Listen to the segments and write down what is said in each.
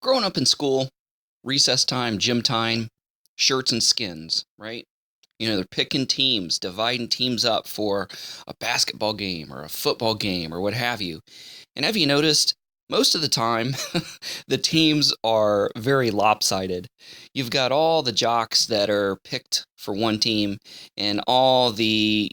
growing up in school, recess time, gym time, shirts and skins, right? They're picking teams, dividing teams up for a basketball game or a football game or what have you. And have you noticed most of the time the teams are very lopsided? You've got all the jocks that are picked for one team and all the,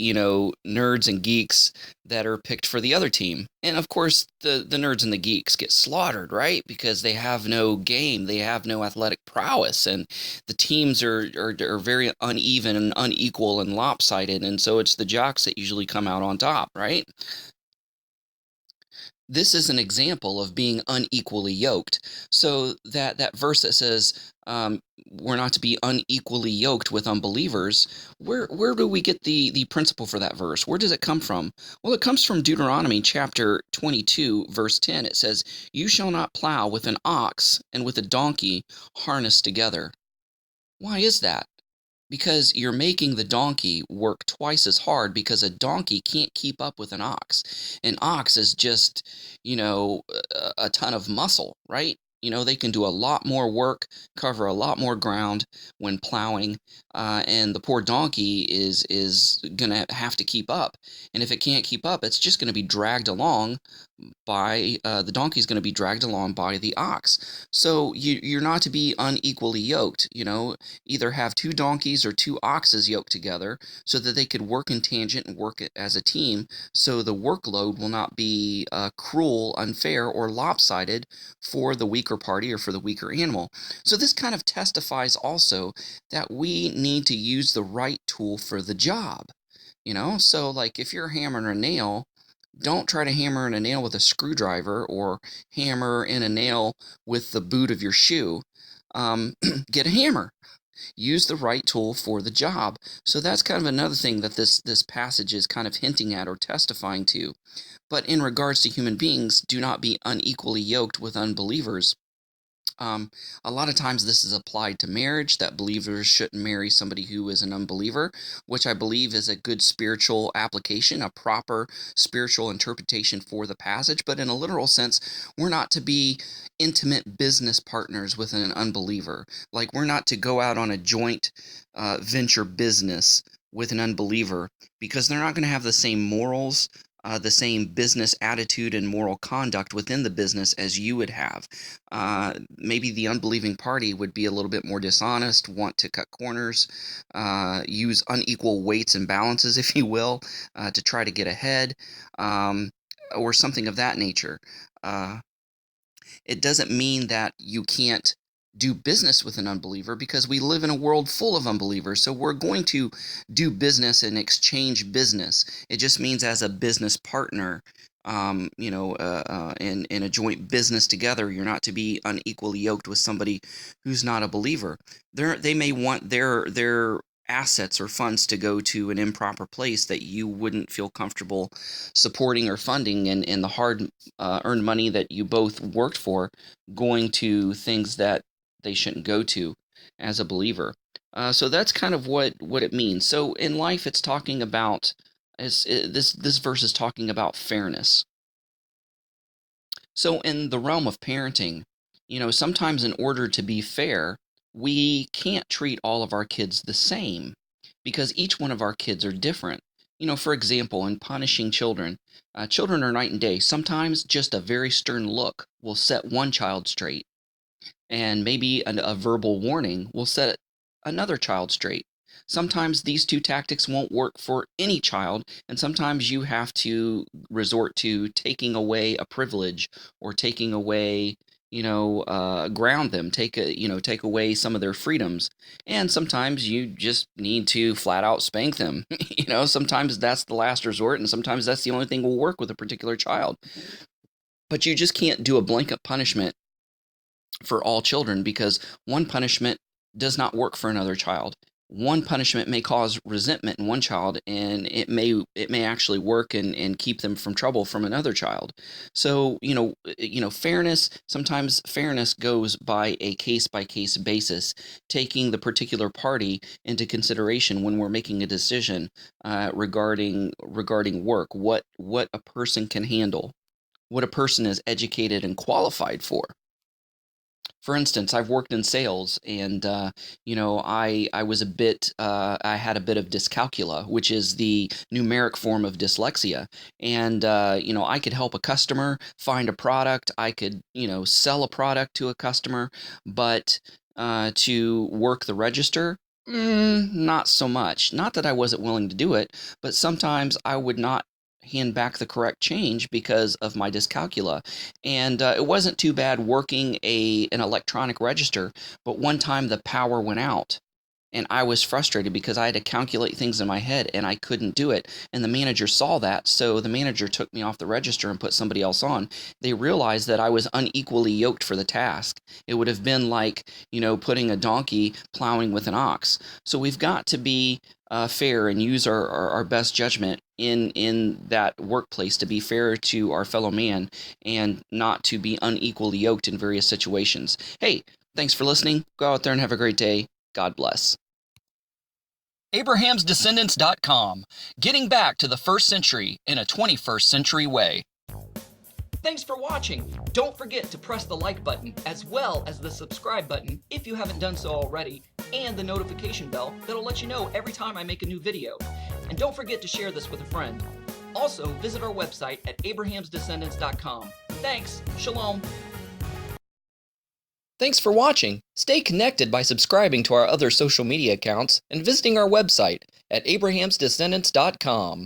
nerds and geeks that are picked for the other team. And of course, the nerds and the geeks get slaughtered, right? Because they have no game, they have no athletic prowess, and the teams are very uneven and unequal and lopsided. And so it's the jocks that usually come out on top, right? This is an example of being unequally yoked. So that verse that says we're not to be unequally yoked with unbelievers, where do we get the principle for that verse? Where does it come from? Well, it comes from Deuteronomy chapter 22, verse 10. It says, "You shall not plow with an ox and with a donkey harnessed together." Why is that? Because you're making the donkey work twice as hard, because a donkey can't keep up with an ox. An ox is just, a ton of muscle, right? They can do a lot more work, cover a lot more ground when plowing, and the poor donkey is going to have to keep up. And if it can't keep up, it's just going to be dragged along by the donkey's going to be dragged along by the ox. So you're not to be unequally yoked. Either have two donkeys or two oxes yoked together so that they could work in tangent and work as a team, so the workload will not be cruel, unfair, or lopsided for the weaker party or for the weaker animal. So this kind of testifies also that we need to use the right tool for the job. So like if you're hammering a nail, don't try to hammer in a nail with a screwdriver or hammer in a nail with the boot of your shoe. Get a hammer. Use the right tool for the job. So that's kind of another thing that this passage is kind of hinting at or testifying to. But in regards to human beings, do not be unequally yoked with unbelievers. A lot of times this is applied to marriage, that believers shouldn't marry somebody who is an unbeliever, which I believe is a good spiritual application, a proper spiritual interpretation for the passage. But in a literal sense, we're not to be intimate business partners with an unbeliever. Like, we're not to go out on a joint venture business with an unbeliever, because they're not going to have the same morals, the same business attitude and moral conduct within the business as you would have. Maybe the unbelieving party would be a little bit more dishonest, want to cut corners, use unequal weights and balances, if you will, to try to get ahead, or something of that nature. It doesn't mean that you can't do business with an unbeliever, because we live in a world full of unbelievers. So we're going to do business and exchange business. It just means as a business partner, in a joint business together, you're not to be unequally yoked with somebody who's not a believer. They may want their assets or funds to go to an improper place that you wouldn't feel comfortable supporting or funding, and the hard earned money that you both worked for going to things that they shouldn't go to as a believer. So that's kind of what it means. So in life, it's talking about this verse is talking about fairness. So in the realm of parenting, sometimes in order to be fair, we can't treat all of our kids the same, because each one of our kids are different. For example, in punishing children, children are night and day. Sometimes just a very stern look will set one child straight, and maybe a verbal warning will set another child straight. Sometimes these two tactics won't work for any child, and sometimes you have to resort to taking away a privilege, or taking away, ground them, take away some of their freedoms. And sometimes you just need to flat out spank them. Sometimes that's the last resort, and sometimes that's the only thing will work with a particular child. But you just can't do a blanket punishment for all children, because one punishment does not work for another child. One punishment may cause resentment in one child, and it may actually work and keep them from trouble from another child. So fairness, sometimes fairness goes by a case-by-case basis, taking the particular party into consideration when we're making a decision regarding work, what a person can handle, what a person is educated and qualified for. For instance, I've worked in sales, and I was a bit I had a bit of dyscalculia, which is the numeric form of dyslexia. And I could help a customer find a product. I could sell a product to a customer, but to work the register. Not so much. Not that I wasn't willing to do it, but sometimes I would not hand back the correct change because of my dyscalculia. And it wasn't too bad working an electronic register, but one time the power went out. And I was frustrated because I had to calculate things in my head and I couldn't do it. And the manager saw that, so the manager took me off the register and put somebody else on. They realized that I was unequally yoked for the task. It would have been like, putting a donkey plowing with an ox. So we've got to be fair and use our best judgment in that workplace to be fair to our fellow man and not to be unequally yoked in various situations. Hey, thanks for listening. Go out there and have a great day. God bless. Abraham'sDescendants.com, getting back to the first century in a 21st century way. Thanks for watching. Don't forget to press the like button as well as the subscribe button if you haven't done so already, and the notification bell that'll let you know every time I make a new video. And don't forget to share this with a friend. Also, visit our website at Abraham'sDescendants.com. Thanks. Shalom. Thanks for watching. Stay connected by subscribing to our other social media accounts and visiting our website at Abraham'sDescendants.com.